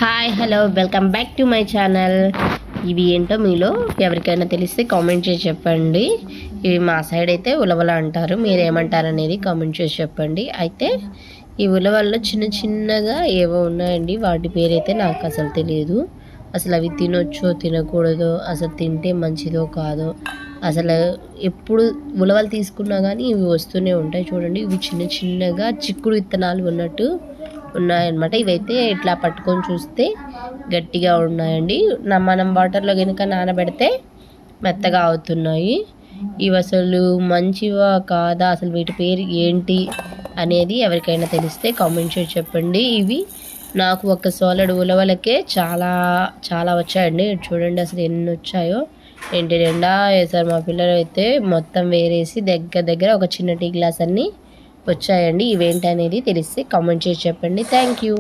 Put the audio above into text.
Hi hello welcome back to my channel. ఇవి ఏంటో మీలో ఎవరికైనా తెలిస్తే కామెంట్ చేసి చెప్పండి. ఇవి మా సైడ్ అయితే ఉలవలు అంటారు, మీరు ఏమంటారు అనేది కామెంట్ చేసి చెప్పండి. అయితే ఈ ఉలవల్లో చిన్న చిన్నగా ఏవో ఉన్నాయండి, వాటి పేరైతే నాకు అసలు తెలియదు. అసలు అవి తినొచ్చో తినకూడదో, అసలు తింటే మంచిదో కాదో, అసలు ఎప్పుడు ఉలవలు తీసుకున్నా కానీ ఇవి వస్తూనే ఉంటాయి. చూడండి, ఇవి చిన్న చిన్నగా చిక్కుడు విత్తనాలు ఉన్నట్టు ఉన్నాయన్నమాట. ఇవైతే ఇట్లా పట్టుకొని చూస్తే గట్టిగా ఉన్నాయండి. మనం వాటర్లో కనుక నానబెడితే మెత్తగా అవుతున్నాయి. ఇవి అసలు మంచివా కాదా, అసలు వీటి పేరు ఏంటి అనేది ఎవరికైనా తెలిస్తే కామెంట్ చేసి చెప్పండి. ఇవి నాకు ఒక సోలెడ్ ఉలవలకే చాలా చాలా వచ్చాయండి. చూడండి అసలు ఎన్ని వచ్చాయో. ఇంటి నిండా వేసారు మా పిల్లలు. అయితే మొత్తం వేరేసి దగ్గర దగ్గర ఒక చిన్న టీ గ్లాస్ అన్నీ వచ్చాయండి. ఇవేంటి అనేది తెలిస్తే కామెంట్ చేసి చెప్పండి. Thank you.